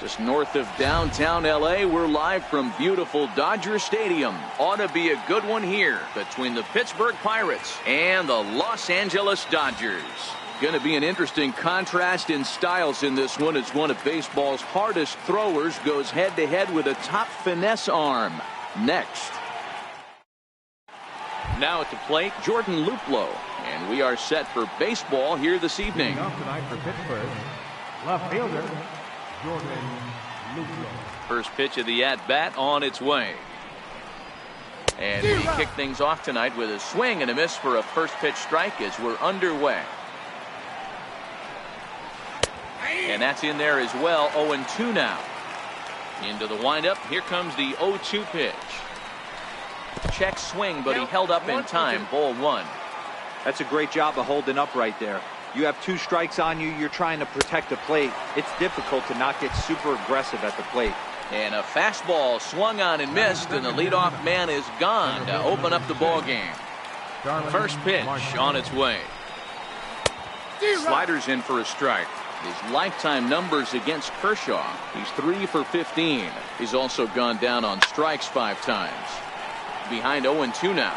Just north of downtown LA, we're live from beautiful Dodger Stadium. Ought to be a good one here between the Pittsburgh Pirates and the Los Angeles Dodgers. Going to be an interesting contrast in styles in this one as one of baseball's hardest throwers goes head-to-head with a top finesse arm. Next. Now at the plate, Jordan Luplow. And we are set for baseball here this evening. Tonight for Pittsburgh, left fielder, Jordan Luplow. First pitch of the at-bat on its way. And we kick things off tonight with a swing and a miss for a first pitch strike as we're underway. And that's in there as well. 0-2 now. Into the windup. Here comes the 0-2 pitch. Check swing, but he held up in time. Ball one. That's a great job of holding up right there. You have 2 strikes on you. You're trying to protect the plate. It's difficult to not get super aggressive at the plate. And a fastball swung on and missed, and the leadoff man is gone to open up the ball game. First pitch on its way. Sliders in for a strike. His lifetime numbers against Kershaw. He's 3 for 15. He's also gone down on strikes 5 times. Behind 0-2 now.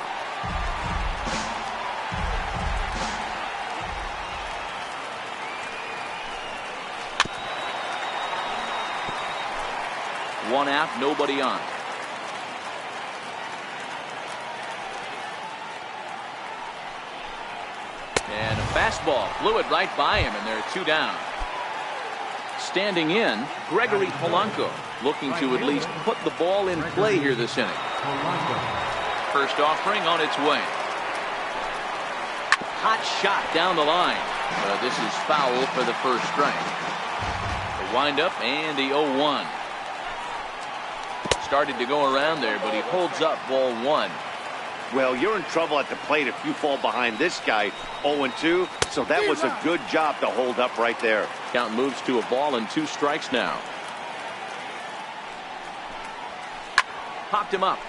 One out, nobody on. And a fastball flew it right by him, and there are 2 down. Standing in, Gregory Polanco, looking to at least put the ball in play here this inning. First offering on its way. Hot shot down the line. This is foul for the first strike. The windup and the 0-1. Started to go around there, but he holds up ball 1. Well, you're in trouble at the plate if you fall behind this guy. 0-2, so that was a good job to hold up right there. Count moves to a ball and 2 strikes now. Popped him up.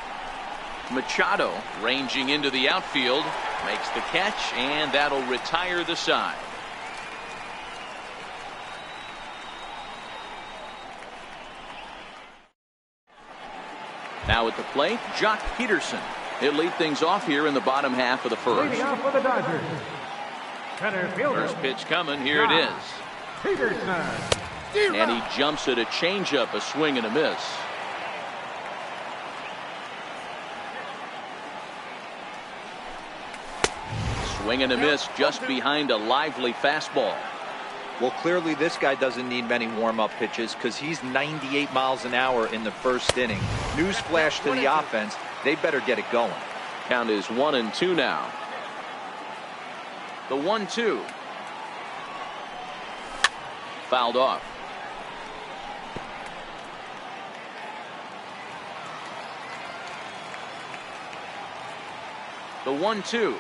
Machado ranging into the outfield, makes the catch, and that'll retire the side. Now at the plate, Jock Peterson. He'll lead things off here in the bottom half of the first. Leading off for the Dodgers, center fielder. First pitch coming. Here it is. Peterson. And he jumps at a changeup, a swing and a miss. Swing and a miss just behind a lively fastball. Well, clearly this guy doesn't need many warm-up pitches because he's 98 miles an hour in the first inning. Newsflash to the offense, they better get it going. Count is 1-2 now. The 1-2. Fouled off. The 1-2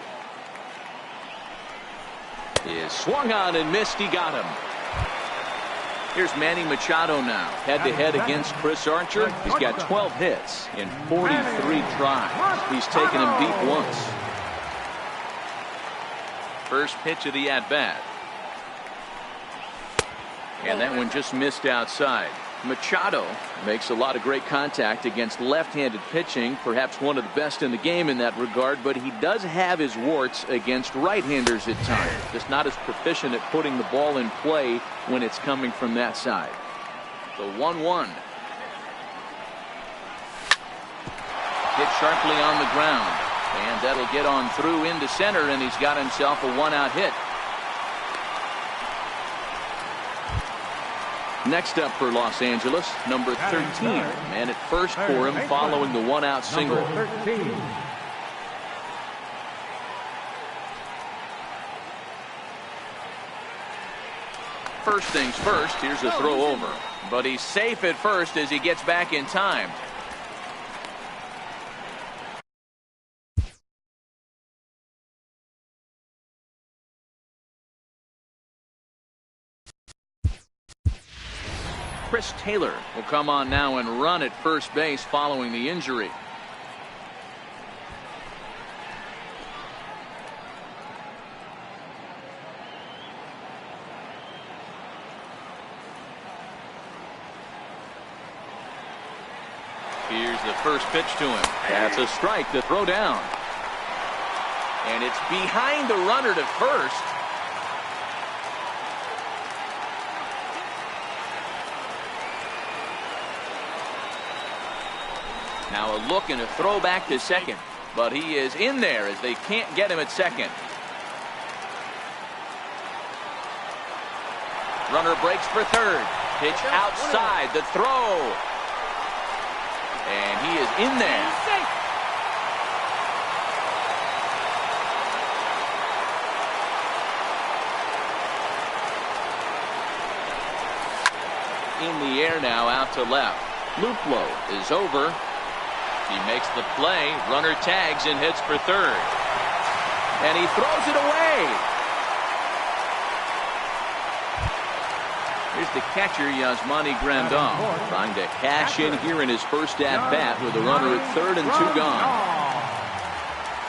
is swung on and missed. He got him. Here's Manny Machado now, head-to-head against Chris Archer. He's got 12 hits in 43 tries. He's taken him deep once. First pitch of the at-bat. And that one just missed outside. Machado makes a lot of great contact against left-handed pitching, perhaps one of the best in the game in that regard, but he does have his warts against right-handers at times. Just not as proficient at putting the ball in play when it's coming from that side. The 1-1. Hit sharply on the ground, and that'll get on through into center, and he's got himself a 1-out hit. Next up for Los Angeles, number 13, and at first for him following the 1-out single. Number 13. First things first, here's a throw over, but he's safe at first as he gets back in time. Chris Taylor will come on now and run at first base following the injury. the first pitch to him. That's a strike to throw down. And it's behind the runner to first. Now a look and a throw back to second. But he is in there as they can't get him at second. Runner breaks for third. Pitch outside the throw. And he is in there. In the air now out to left. Luplo is over. He makes the play. Runner tags and hits for third. And he throws it away. Here's the catcher, Yasmani Grandal, trying to cash in here in his first at-bat with a runner at third and 2 gone.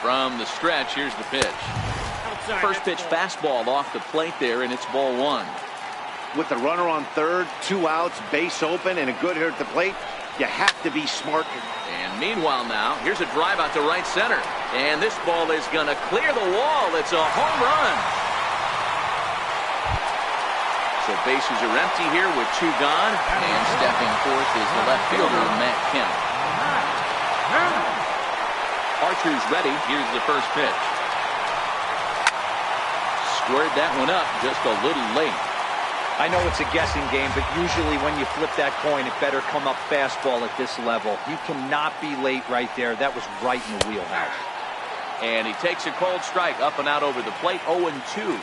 From the stretch, here's the pitch. First pitch fastball off the plate there, and it's ball 1. With the runner on third, 2 outs, base open, and a good hitter at the plate, you have to be smart. And meanwhile now, here's a drive out to right center. And this ball is going to clear the wall. It's a home run. So bases are empty here with 2 gone. And stepping forth is the left fielder, Matt Kemp. Archer's ready. Here's the first pitch. Squared that one up just a little late. I know it's a guessing game, but usually when you flip that coin, it better come up fastball at this level. You cannot be late right there. That was right in the wheelhouse. And he takes a cold strike up and out over the plate, 0-2.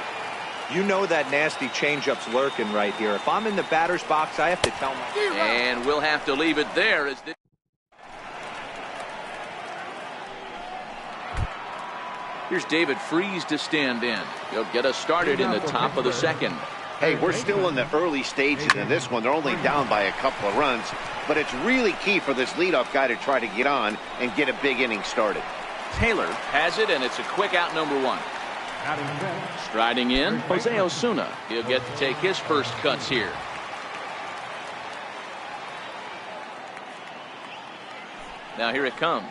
You know that nasty changeup's lurking right here. If I'm in the batter's box, I have to tell my... And we'll have to leave it there as the... Here's David Freese to stand in. He'll get us started in the top of the second. Hey, we're still in the early stages in this one. They're only down by a couple of runs, but it's really key for this leadoff guy to try to get on and get a big inning started. Taylor has it, and it's a quick out, number 1. Striding in, Jose Osuna. He'll get to take his first cuts here. Now here it comes.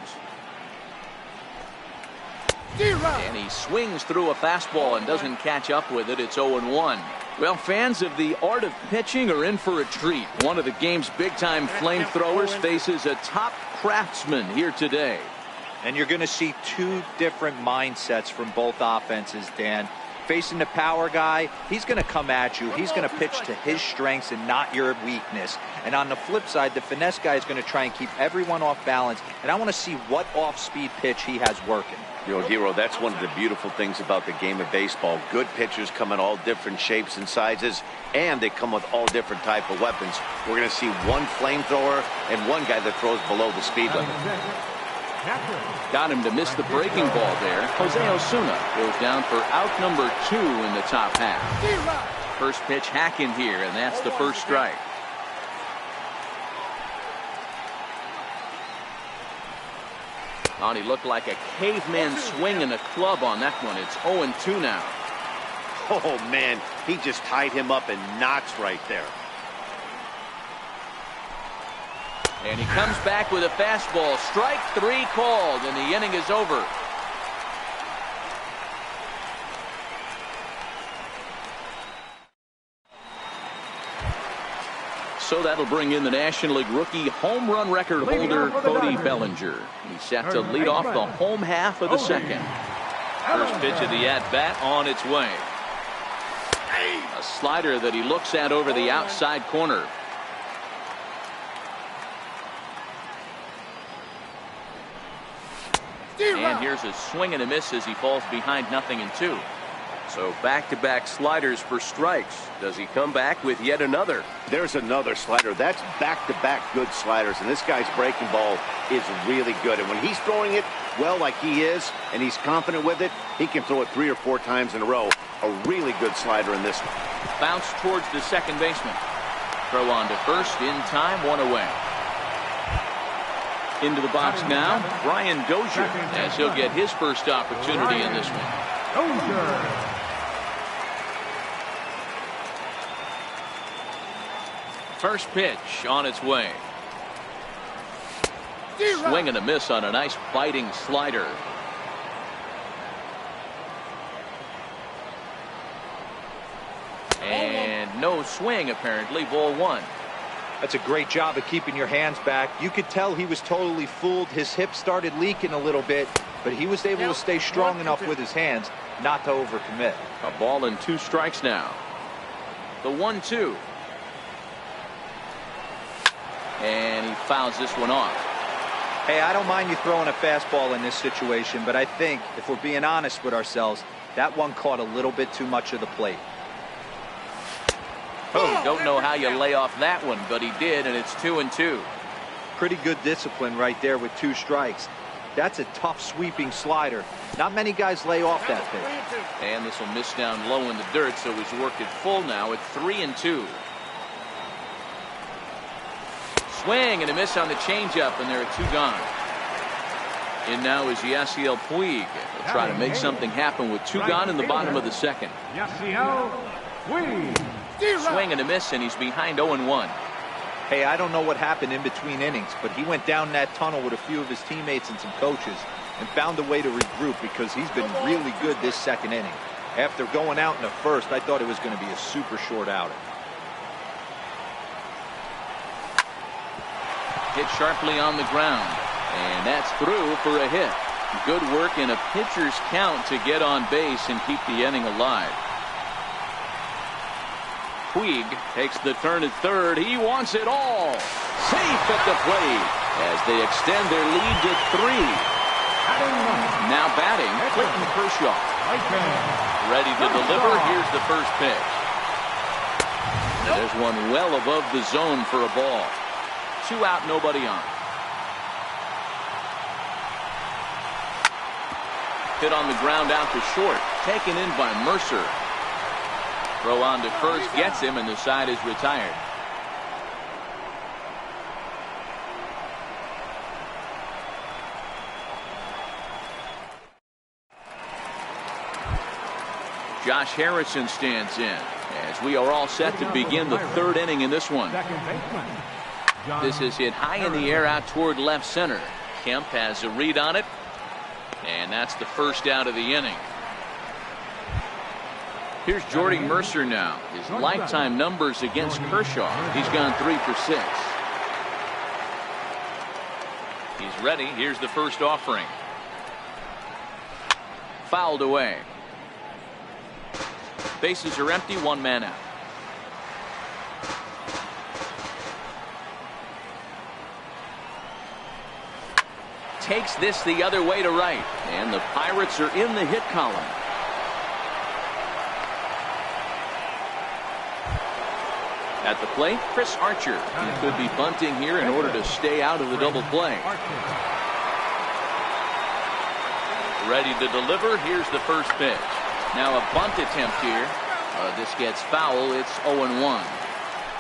And he swings through a fastball and doesn't catch up with it. It's 0-1. Well, fans of the art of pitching are in for a treat. One of the game's big-time flamethrowers faces a top craftsman here today. And you're going to see 2 different mindsets from both offenses, Dan. Facing the power guy, he's going to come at you. He's going to pitch to his strengths and not your weakness. And on the flip side, the finesse guy is going to try and keep everyone off balance. And I want to see what off-speed pitch he has working. You know, Dero, that's one of the beautiful things about the game of baseball. Good pitchers come in all different shapes and sizes, and they come with all different type of weapons. We're going to see one flamethrower and one guy that throws below the speed limit. Got him to miss the breaking ball there. Jose Osuna goes down for out number 2 in the top half. First pitch hacking here, and that's the first strike. Oh, he looked like a caveman swinging a club on that one. It's 0-2 now. Oh, man, he just tied him up in knots right there. And he comes back with a fastball. Strike 3 called, and the inning is over. So that'll bring in the National League rookie home run record holder, Cody Bellinger. He's set to lead off the home half of the second. First pitch of the at-bat on its way. A slider that he looks at over the outside corner. And here's a swing and a miss as he falls behind 0-2. So back-to-back sliders for strikes. Does he come back with yet another? There's another slider. That's back-to-back good sliders, and this guy's breaking ball is really good. And when he's throwing it well like he is, and he's confident with it, he can throw it 3 or 4 times in a row. A really good slider in this one. Bounce towards the second baseman. Throw on to first in time, 1 away. Into the box now, Brian Dozier, as he'll get his first opportunity in this one. First pitch on its way. Swing and a miss on a nice biting slider. And no swing, apparently. Ball one. That's a great job of keeping your hands back. You could tell he was totally fooled. His hip started leaking a little bit, but he was able to stay strong enough with his hands not to overcommit. A ball and 2 strikes now. The 1-2. And he fouls this one off. Hey, I don't mind you throwing a fastball in this situation, but I think, if we're being honest with ourselves, that one caught a little bit too much of the plate. Oh, don't know how you lay off that one, but he did, and it's 2-2. Pretty good discipline right there with 2 strikes. That's a tough sweeping slider. Not many guys lay off that pitch. And this will miss down low in the dirt, so he's worked it full now at 3-2. Swing and a miss on the changeup, and there are 2 gone. In now is Yasiel Puig. He'll try to make something happen with 2 gone in the bottom of the second. Yasiel Puig. Swing and a miss, and he's behind 0-1. Hey, I don't know what happened in between innings, but he went down that tunnel with a few of his teammates and some coaches and found a way to regroup because he's been really good this second inning. After going out in the first, I thought it was going to be a super short outing. Hit sharply on the ground, and that's through for a hit. Good work in a pitcher's count to get on base and keep the inning alive. Puig takes the turn at third. He wants it all. Safe at the plate as they extend their lead to 3. Now batting, Clayton Kershaw. Ready to deliver. Here's the first pitch. And there's one well above the zone for a ball. 2 out, nobody on. Hit on the ground out to short. Taken in by Mercer. Throw on to first, gets him, and the side is retired. Josh Harrison stands in as we are all set to begin the 3rd inning in this one. This is hit high in the air out toward left center. Kemp has a read on it, and that's the first out of the inning. Here's Jordy Mercer now. His lifetime numbers against Kershaw. He's gone 3 for 6. He's ready. Here's the first offering. Fouled away. Bases are empty. 1 man out. Takes this the other way to right. And the Pirates are in the hit column. At the plate, Chris Archer. He could be bunting here in order to stay out of the double play. Ready to deliver. Here's the first pitch. Now a bunt attempt here. This gets foul. It's 0-1.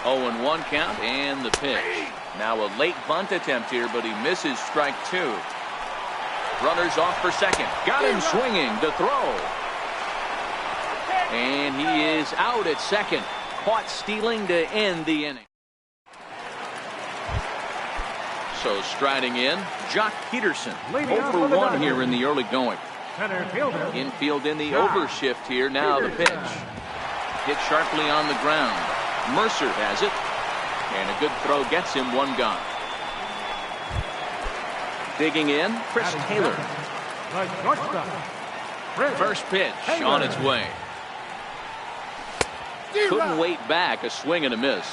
0-1 count and the pitch. Now a late bunt attempt here, but he misses strike 2. Runners off for second. Got him swinging. The throw. And he is out at second. Caught stealing to end the inning. So striding in, Jock Peterson. 0 for 1 here in the early going. Infield in the overshift here. Now the pitch. Hit sharply on the ground. Mercer has it. And a good throw gets him 1 gone. Digging in, Chris Taylor. First pitch on its way. Couldn't wait back. A swing and a miss.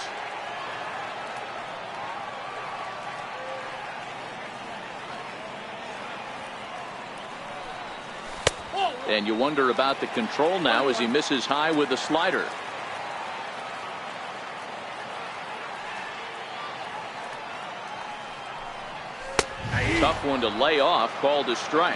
And you wonder about the control now as he misses high with the slider. Tough one to lay off. Called a strike.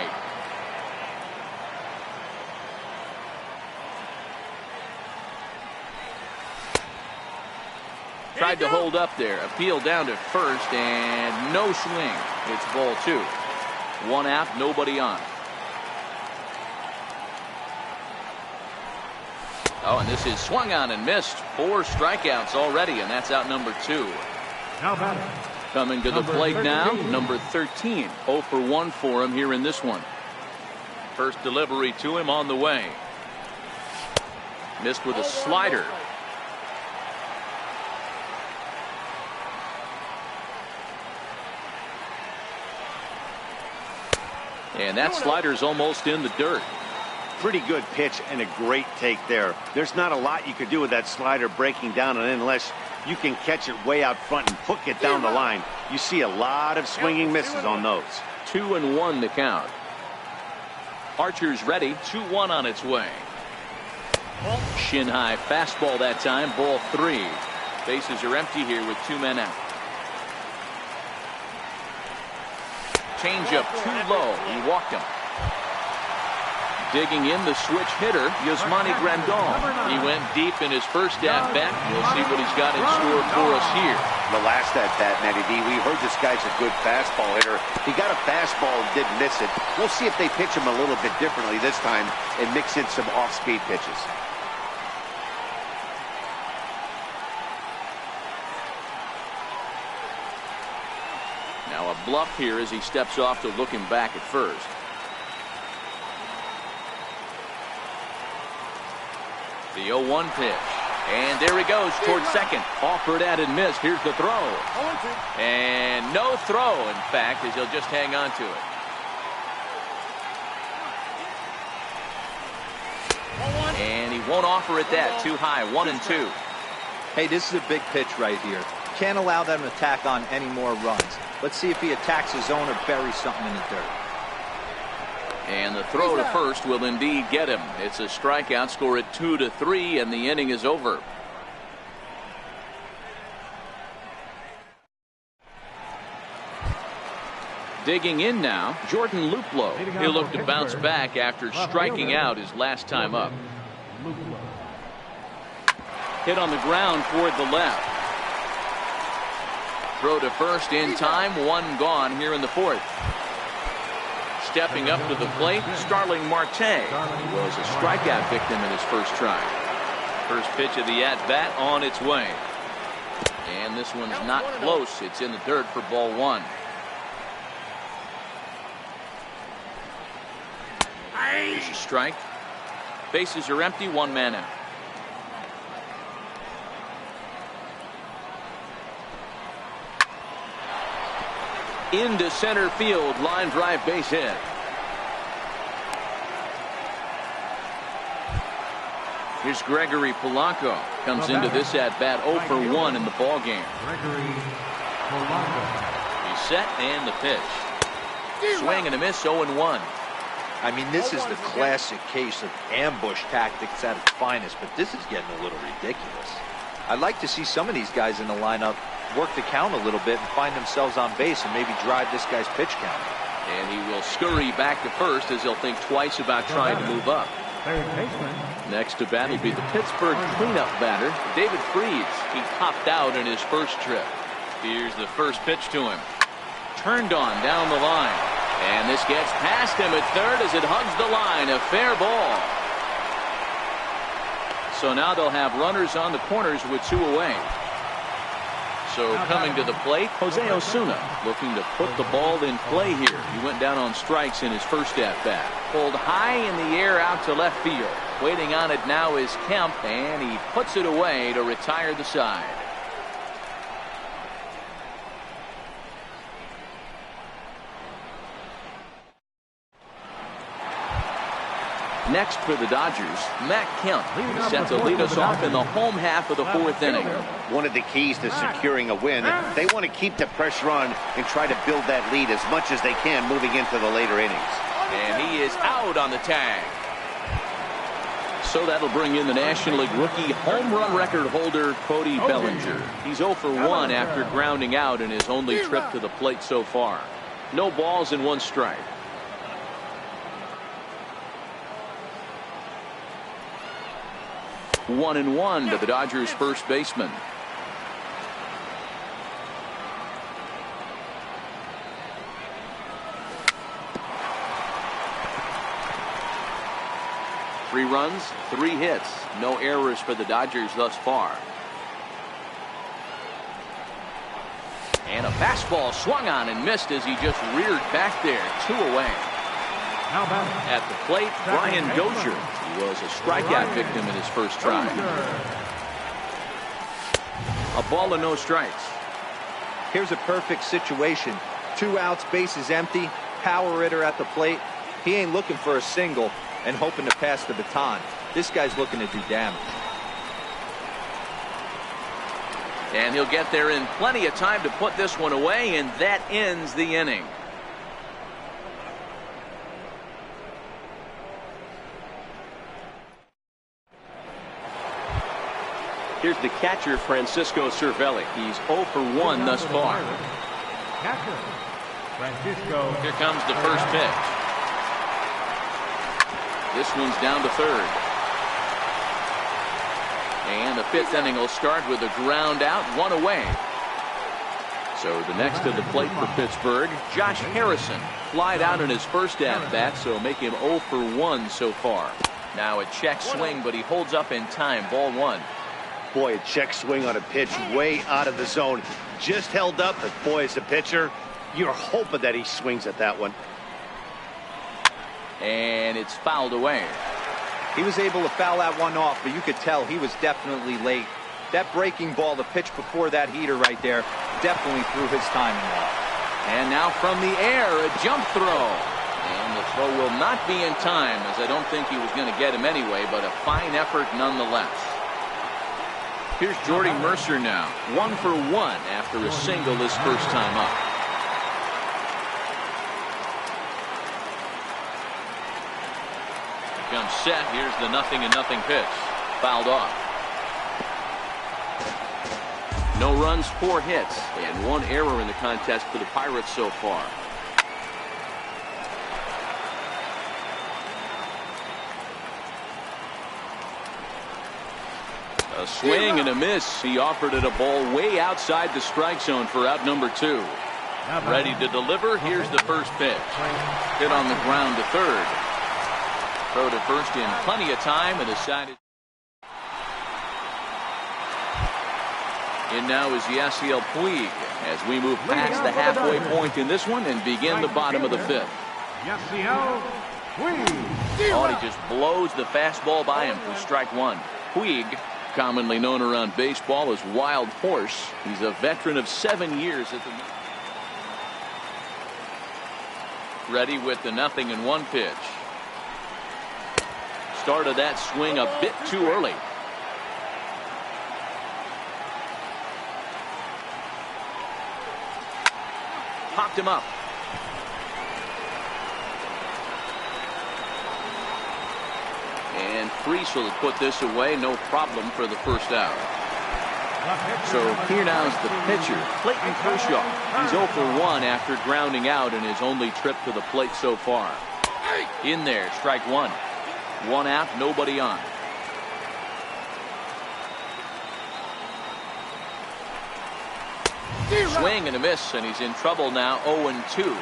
Tried to hold up there. Appeal down to first, and no swing. It's ball 2. 1 out, nobody on. Oh, and this is swung on and missed. 4 strikeouts already, and that's out number 2. Now batting, Coming to the plate now, number 13. 0 for 1 for him here in this one. First delivery to him on the way. Missed with a slider. And that slider's almost in the dirt. Pretty good pitch and a great take there. There's not a lot you could do with that slider breaking down and unless you can catch it way out front and hook it down the line. You see a lot of swinging misses on those. 2-1 the count. Archer's ready. 2-1 on its way. Shin high fastball that time. Ball 3. Bases are empty here with 2 men out. Changeup too low. He walked him. Digging in the switch hitter, Yasmani Grandal. He went deep in his first at-bat. We'll see what he's got in store for us here. The last at-bat, Matty D, we heard this guy's a good fastball hitter. He got a fastball and didn't miss it. We'll see if they pitch him a little bit differently this time and mix in some off-speed pitches. Now a bluff here as he steps off to look him back at first. The 0-1 pitch. And there he goes towards second. Offered at and missed. Here's the throw. And no throw, in fact, as he'll just hang on to it. And he won't offer it that. Too high. 1-2. Hey, this is a big pitch right here. Can't allow them to tack on any more runs. Let's see if he attacks his zone or buries something in the dirt. And the throw to first will indeed get him. It's a strikeout. Score at 2-3, and the inning is over. Digging in now, Jordan Luplow. He'll look to bounce back after striking out his last time up. Hit on the ground toward the left. Throw to first in time. 1 gone here in the 4th. Stepping up to the plate, Starling Marte. He was a strikeout victim in his first try. First pitch of the at-bat on its way. And this one's not close. It's in the dirt for ball 1. Here's a strike. Bases are empty. 1 man out. Into center field, line drive, base hit. Here's Gregory Polanco. Comes into this at bat 0 for 1 in the ball game. He's set and the pitch. Swing and a miss. 0-1. I mean, this is the classic case of ambush tactics at its finest, but this is getting a little ridiculous. I'd like to see some of these guys in the lineup work the count a little bit and find themselves on base and maybe drive this guy's pitch count. And he will scurry back to first as he'll think twice about trying to move up. Next to bat will be the Pittsburgh cleanup batter, David Freese. He popped out in his first trip. Here's the first pitch to him. Turned on down the line. And this gets past him at third as it hugs the line. A fair ball. So now they'll have runners on the corners with 2 away. So coming to the plate, Jose Osuna looking to put the ball in play here. He went down on strikes in his first at-bat. Pulled high in the air out to left field. Waiting on it now is Kemp, and he puts it away to retire the side. Next for the Dodgers, Matt Kemp set to lead us off in the home half of the 4th inning. One of the keys to securing a win, they want to keep the pressure on and try to build that lead as much as they can moving into the later innings. And he is out on the tag. So that'll bring in the National League rookie home run record holder, Cody Bellinger. He's 0 for 1 after grounding out in his only trip to the plate so far. No balls and 1 strike. 1-1 to the Dodgers first baseman. Three runs, 3 hits, no errors for the Dodgers thus far. And a fastball swung on and missed as he just reared back there. 2 away. At the plate, Brian Dozier. He was a strikeout victim in his first try. A ball and no strikes. Here's a perfect situation. 2 outs, bases empty, power hitter at the plate. He ain't looking for a single and hoping to pass the baton. This guy's looking to do damage. And he'll get there in plenty of time to put this one away, and that ends the inning. Here's the catcher, Francisco Cervelli. He's 0 for 1 thus far. Catcher, Francisco. Here comes the first pitch. This one's down to third. And the 5th inning will start with a ground out, 1 away. So the next to the plate for Pittsburgh, Josh Harrison. Flied out in his first at-bat, so make him 0 for 1 so far. Now a check swing, but he holds up in time. Ball 1. Boy, a check swing on a pitch way out of the zone. Just held up, but boy, as a pitcher, you're hoping that he swings at that one. And it's fouled away. He was able to foul that one off, but you could tell he was definitely late. That breaking ball, the pitch before that heater right there, definitely threw his timing off. And now from the air, a jump throw. And the throw will not be in time, as I don't think he was going to get him anyway, but a fine effort nonetheless. Here's Jordy Mercer now, 1 for 1 after a single his first time up. Comes set. Here's the 0-0 pitch. Fouled off. No runs, 4 hits, and 1 error in the contest for the Pirates so far. A swing and a miss. He offered it a ball way outside the strike zone for out number 2. Ready to deliver. Here's the first pitch. Hit on the ground to third. Throw to first in plenty of time and decided. In now is Yasiel Puig as we move past the halfway point in this one and begin the bottom of the 5th. Yasiel Puig. Oh, he just blows the fastball by him for strike 1. Puig, commonly known around baseball as Wild Horse. He's a veteran of 7 years at the. Ready with the 0-1 pitch. Started that swing a bit too early. Popped him up. And Freese will put this away, no problem for the first out. So here now is the pitcher, Clayton Kershaw. He's 0 for 1 after grounding out in his only trip to the plate so far. In there, strike 1. 1 out, nobody on. Swing and a miss, and he's in trouble now, 0-2.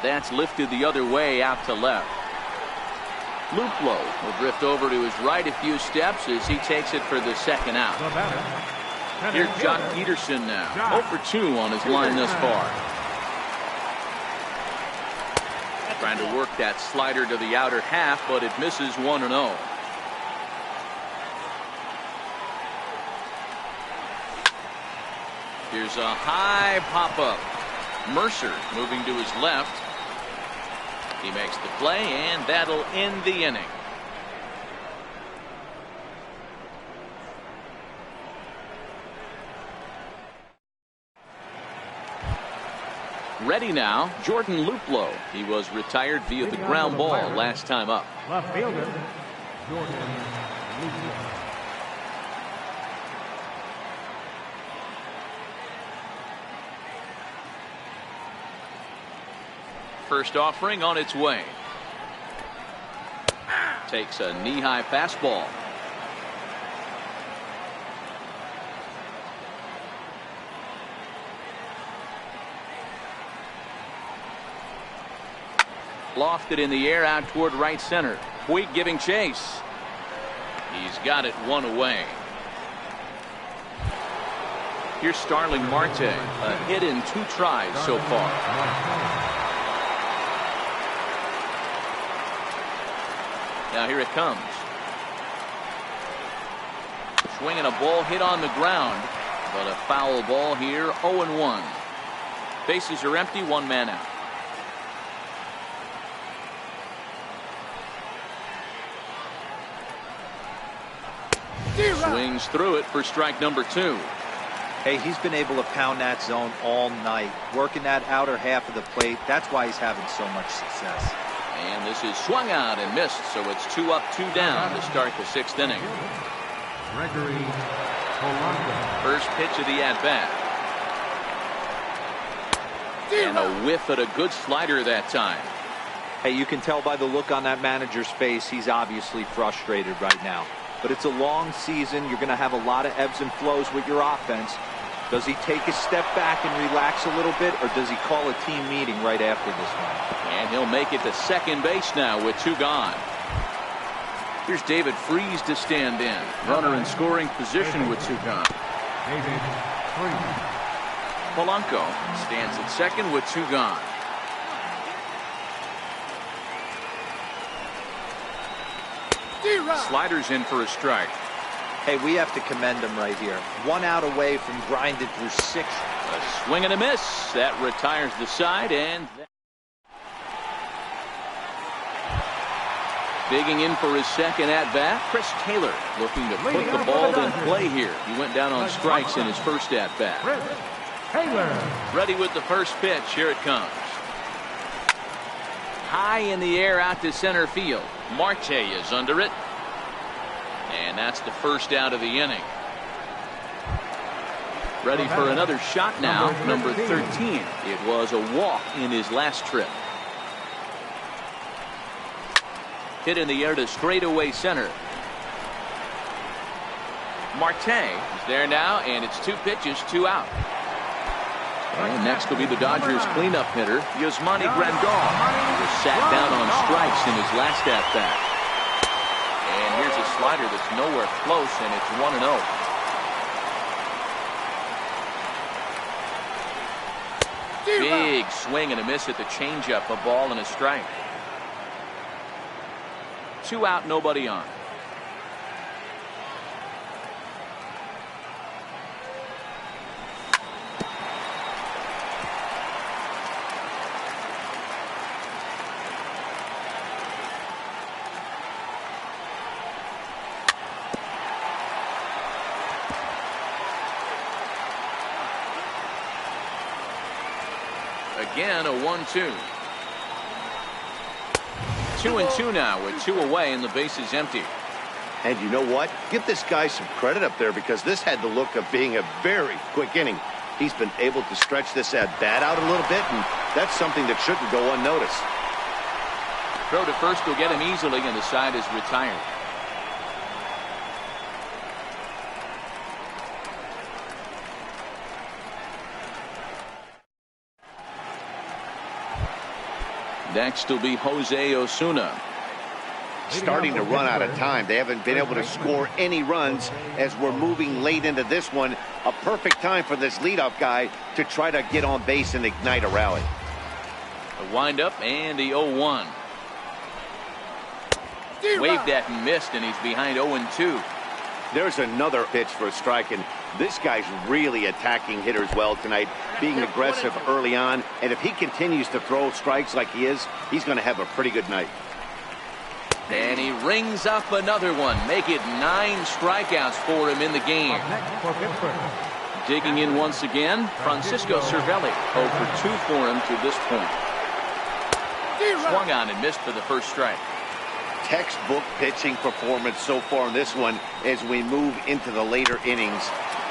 That's lifted the other way out to left. Luplow will drift over to his right a few steps as he takes it for the second out. Here's Jock Peterson now, 0 for 2 on his line thus far. Trying to work that slider to the outer half, but it misses 1-0. Here's a high pop-up. Mercer moving to his left. He makes the play, and that'll end the inning. Ready now, Jordan Luplow. He was retired via the ground ball last time up. Left fielder, Jordan Luplow. First offering on its way. Takes a knee-high fastball. Lofted in the air out toward right center. Puig giving chase. He's got it one away. Here's Starling Marte, a hit in 2 tries so far. Now here it comes. Swinging a ball hit on the ground, but a foul ball here, 0-1. Bases are empty, 1 man out. Swings through it for strike number 2. Hey, he's been able to pound that zone all night, working that outer half of the plate. That's why he's having so much success. And this is swung out and missed, so it's 2 up, 2 down to start the 6th inning. Gregory Polanco. First pitch of the at-bat. And a whiff at a good slider that time. Hey, you can tell by the look on that manager's face, he's obviously frustrated right now. But it's a long season. You're going to have a lot of ebbs and flows with your offense. Does he take a step back and relax a little bit, or does he call a team meeting right after this one? And he'll make it to second base now with 2 gone. Here's David Freese to stand in. Runner in scoring position with 2 gone. David Freese. Polanco stands at second with 2 gone. Sliders in for a strike. Hey, we have to commend him right here. 1 out away from grinding through 6. A swing and a miss. That retires the side, and digging in for his second at-bat, Chris Taylor looking to put the ball in play here. He went down on strikes in his first at-bat. Chris Taylor. Ready with the first pitch. Here it comes. High in the air out to center field. Marte is under it. And that's the first out of the inning. Ready for another shot now, number 13. It was a walk in his last trip. Hit in the air to straightaway center. Marte is there now, and it's 2 pitches, 2 out. And next will be the Dodgers cleanup hitter, Yasmani Grandal. He was sat down on strikes in his last at-bat. And here's a slider that's nowhere close, and it's 1-0. Big swing and a miss at the changeup, a ball and a strike. 2 out, nobody on. Again, a 1-2. 2-2 now with 2 away and the base is empty. And you know what? Give this guy some credit up there, because this had the look of being a very quick inning. He's been able to stretch this at-bat out a little bit, and that's something that shouldn't go unnoticed. Throw to first will get him easily, and the side is retired. Next will be Jose Osuna. Starting to run out of time. They haven't been able to score any runs as we're moving late into this one. A perfect time for this leadoff guy to try to get on base and ignite a rally. The windup and the 0-1. Waved at and missed, and he's behind 0-2. There's another pitch for a strike, and this guy's really attacking hitters well tonight, being aggressive early on. And if he continues to throw strikes like he is, he's going to have a pretty good night. And he rings up another one. Make it 9 strikeouts for him in the game. Digging in once again, Francisco Cervelli. 0 for 2 for him to this point. Swung on and missed for the first strike. Textbook pitching performance so far in this one as we move into the later innings.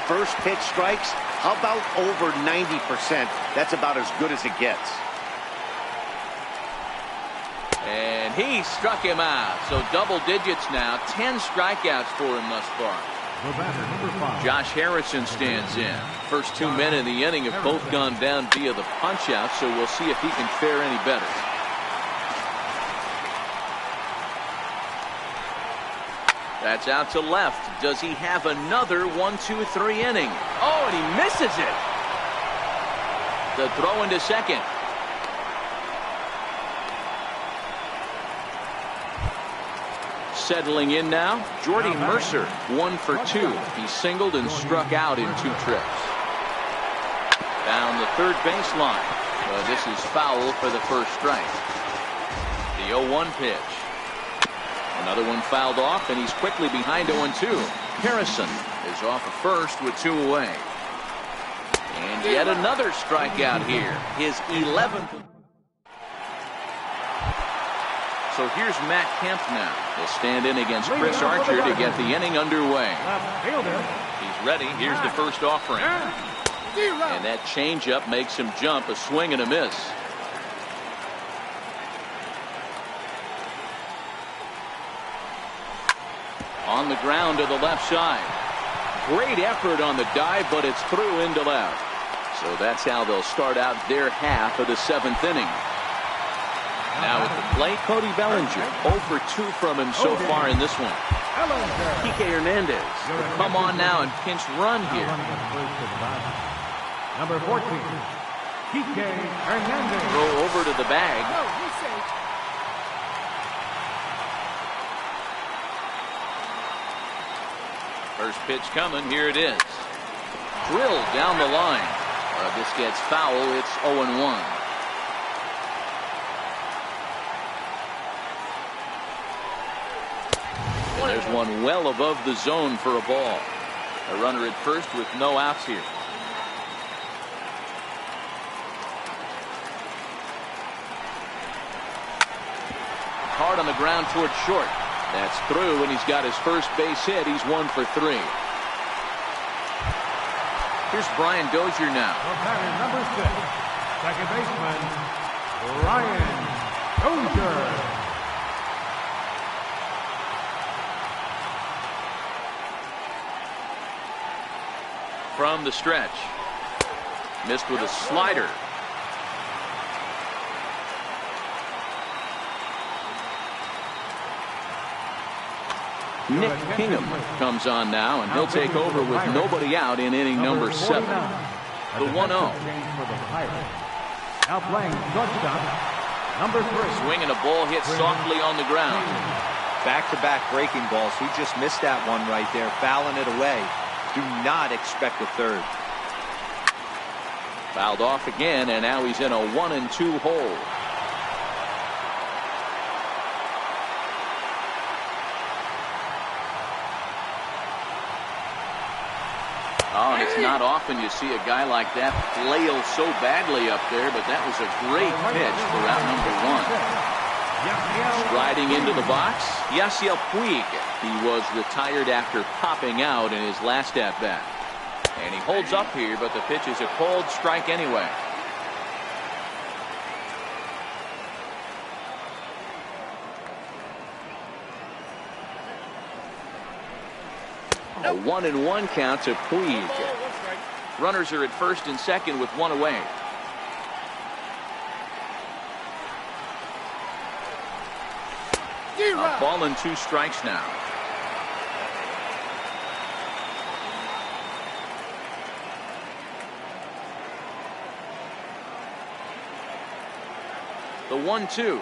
First pitch strikes, how about over 90%? That's about as good as it gets. And he struck him out. So double digits now. 10 strikeouts for him thus far. Josh Harrison stands in. First 2 men in the inning have both gone down via the punch out, so we'll see if he can fare any better. That's out to left. Does he have another 1-2-3 inning? Oh, and he misses it. The throw into second. Settling in now, Jordy Mercer, 1 for 2. He singled and struck out in 2 trips. Down the third baseline. This is foul for the first strike. The 0-1 pitch. Another one fouled off, and he's quickly behind 0-2. Harrison is off of first with 2 away. And yet another strikeout here. His 11th. So here's Matt Kemp now. He'll stand in against Chris Archer to get the inning underway. He's ready. Here's the first offering. And that changeup makes him jump. A swing and a miss. On the ground to the left side. Great effort on the dive, but it's through into left. So that's how they'll start out their half of the 7th inning. Now at the plate, Cody Bellinger. 0 for 2 from him so far in this one. Kike Hernandez will come on now and pinch run here. Number 14, Kike Hernandez. Throw over to the bag. First pitch coming. Here it is. Drilled down the line. This gets foul. It's 0-1. And there's one well above the zone for a ball. A runner at first with no outs here. Hard on the ground toward short. That's through, and he's got his first base hit. He's 1 for 3. Here's Brian Dozier now. Number 6, second baseman, Brian Dozier. From the stretch. Missed with a slider. Nick Kingham comes on now, and he'll take over with nobody out in inning number 7. The 1-0. Now playing shortstop, number 3. Swinging a ball hit softly on the ground. Back-to-back breaking balls. He just missed that one right there, fouling it away. Do not expect a third. Fouled off again, and now he's in a 1-2 hole. Oh, and it's not often you see a guy like that flail so badly up there, but that was a great pitch for out number 1. Striding into the box, Yasiel Puig. He was retired after popping out in his last at-bat. And he holds up here, but the pitch is a cold strike anyway. A 1-1 count to Puig. Runners are at first and second with 1 away. A ball and 2 strikes now. The 1-2.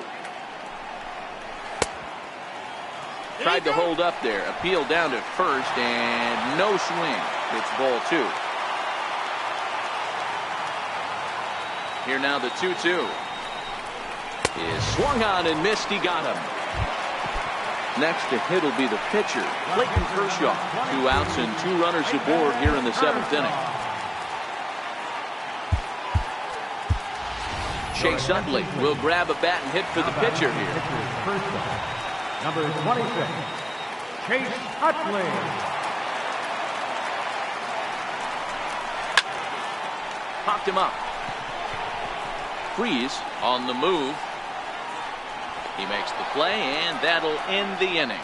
Tried to hold up there. Appeal down to first, and no swing. It's ball 2. Here now the 2-2. Is swung on and missed. He got him. Next to hit will be the pitcher, Clayton Kershaw. 2 outs and 2 runners aboard here in the 7th inning. Chase Utley will grab a bat and hit for the pitcher here. Number 26, Chase Utley. Popped him up. Freeze on the move. He makes the play, and that'll end the inning.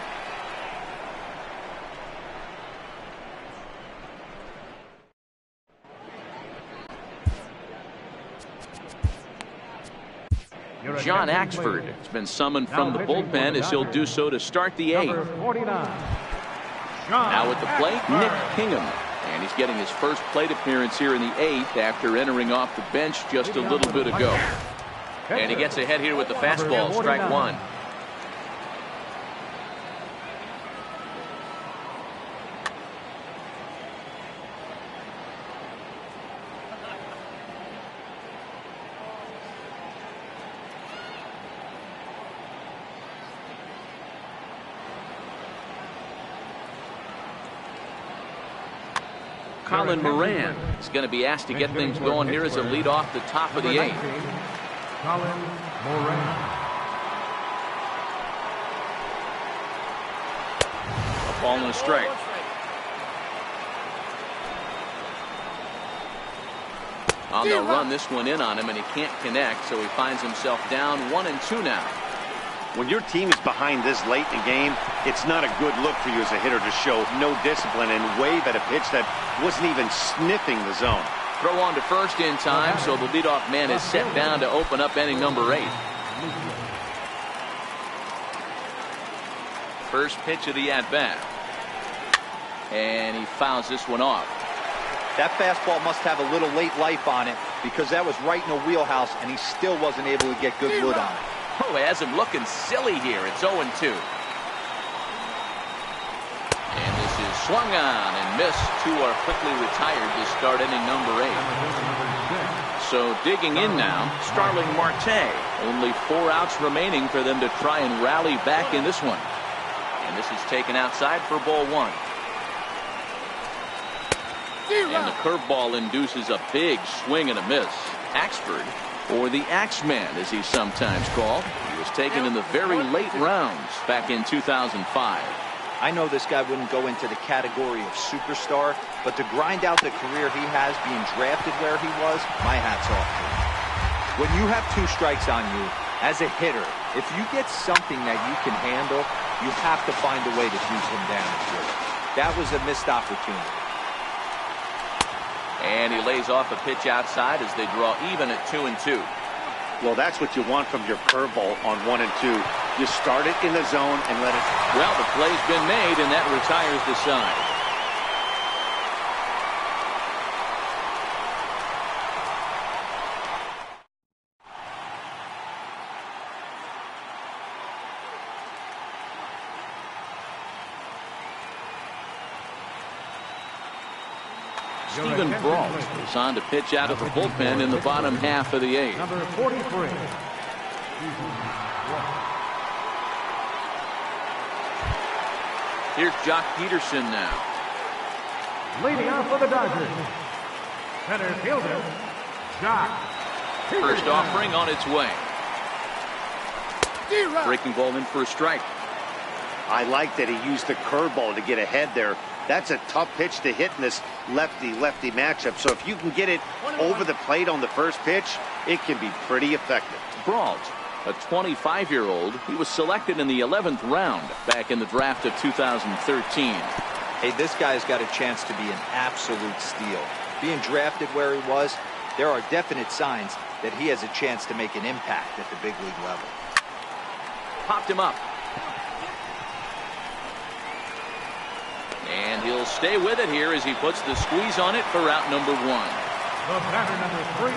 John Axford has been summoned from the bullpen as he'll do so to start the 8th. Number 49, Now at the plate, Nick Kingham. And he's getting his first plate appearance here in the 8th after entering off the bench just a little bit ago. And he gets ahead here with the fastball, strike one. Colin Moran is going to be asked to get things going here as a lead off the top of the 8th. Colin Moran. A ball and a strike. Oh, they'll run this one in on him, and he can't connect, so he finds himself down 1-2 now. When your team is behind this late in the game, it's not a good look for you as a hitter to show no discipline and wave at a pitch that wasn't even sniffing the zone. Throw on to first in time, so the leadoff man is set down to open up inning number 8. First pitch of the at-bat. And he fouls this one off. That fastball must have a little late life on it because that was right in the wheelhouse, and he still wasn't able to get good wood on it. Oh, it has him looking silly here. It's 0-2. And this is swung on and missed. Two are quickly retired to start inning number 8. So digging in now, Starling Marte. Only 4 outs remaining for them to try and rally back in this one. And this is taken outside for ball 1. And the curveball induces a big swing and a miss. Axford, or the Axeman as he's sometimes called, he was taken in the very late rounds back in 2005. I know this guy wouldn't go into the category of superstar, but to grind out the career he has being drafted where he was, my hat's off to him. When you have 2 strikes on you, as a hitter, if you get something that you can handle, you have to find a way to do some damage with it. That was a missed opportunity. And he lays off a pitch outside as they draw even at 2-2. Well, that's what you want from your curveball on 1-2. You start it in the zone and let it. Well, the play's been made, and that retires the side. Stephen Brault is on to pitch out of the bullpen in the bottom half of the 8th. Number 43. Here's Jock Peterson now. Leading off for the Dodgers, center fielder, Jock Peterson. First offering on its way. Breaking ball in for a strike. I like that he used the curveball to get ahead there. That's a tough pitch to hit in this lefty-lefty matchup. So if you can get it over the plate on the first pitch, it can be pretty effective. Brault, a 25-year-old, he was selected in the 11th round back in the draft of 2013. Hey, this guy's got a chance to be an absolute steal. Being drafted where he was, there are definite signs that he has a chance to make an impact at the big league level. Popped him up. And he'll stay with it here as he puts the squeeze on it for out number 1.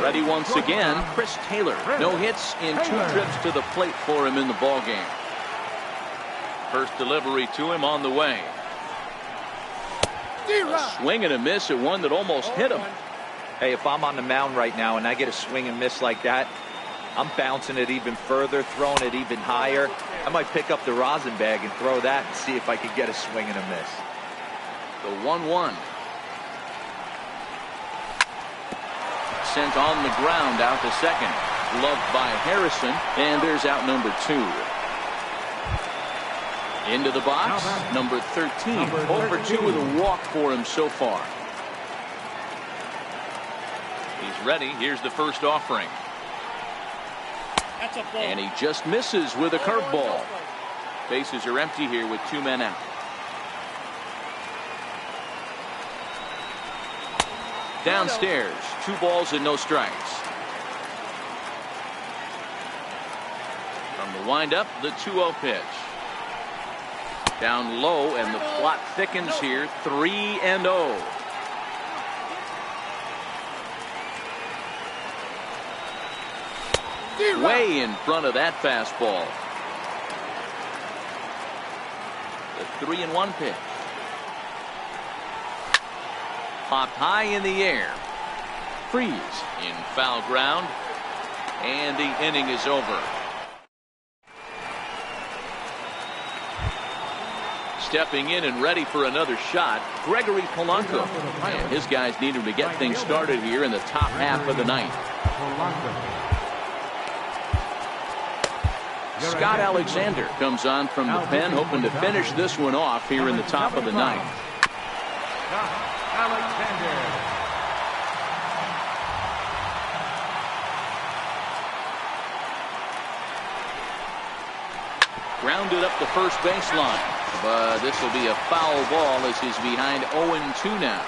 Ready once again, Chris Taylor. No hits in 2 trips to the plate for him in the ballgame. First delivery to him on the way. A swing and a miss at one that almost hit him. Hey, if I'm on the mound right now and I get a swing and miss like that, I'm bouncing it even further, throwing it even higher. I might pick up the rosin bag and throw that and see if I could get a swing and a miss. The 1-1. Sent on the ground out to second. Gloved by Harrison, and there's out number 2. Into the box, number 13. 0 for 2 with a walk for him so far. He's ready. Here's the first offering. And he just misses with a curveball. Bases are empty here with 2 men out. Downstairs, 2 balls and no strikes. From the windup, the 2-0 pitch. Down low, and the plot thickens here. 3-0. Way in front of that fastball. The 3-1 pitch. Popped high in the air. Freeze in foul ground. And the inning is over. Stepping in and ready for another shot, Gregory Polanco. And his guys need him to get things started here in the top half of the ninth. Scott Alexander comes on from the pen, hoping to finish this one off here in the top of the ninth. Scott Alexander. Grounded up the first baseline, but this will be a foul ball as he's behind 0-2 now.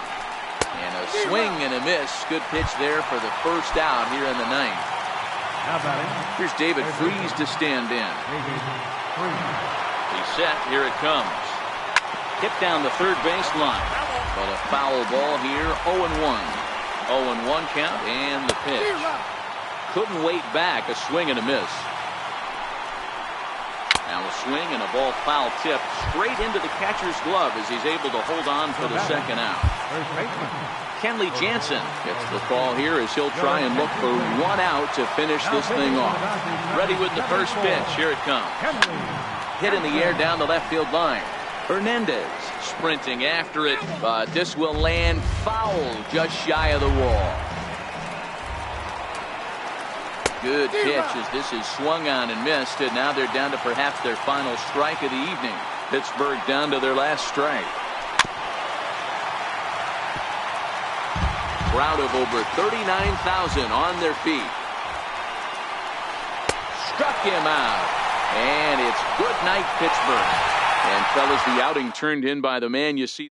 And a swing and a miss. Good pitch there for the first out here in the ninth. Here's David Freese to stand in. He's set. Here it comes. Hit down the third baseline. But a foul ball here. 0-1. 0-1 count and the pitch. Couldn't wait back. A swing and a miss. Now a swing and a ball foul tip straight into the catcher's glove as he's able to hold on for the second out. Kenley Jansen gets the call here as he'll try and look for one out to finish this thing off. Ready with the first pitch. Here it comes. Hit in the air down the left field line. Hernandez sprinting after it, but this will land foul just shy of the wall. Good pitch as this is swung on and missed, and now they're down to perhaps their final strike of the evening. Pittsburgh down to their last strike. Crowd of over 39,000 on their feet. Struck him out, and it's good night Pittsburgh. And fellas, the outing turned in by the man you see.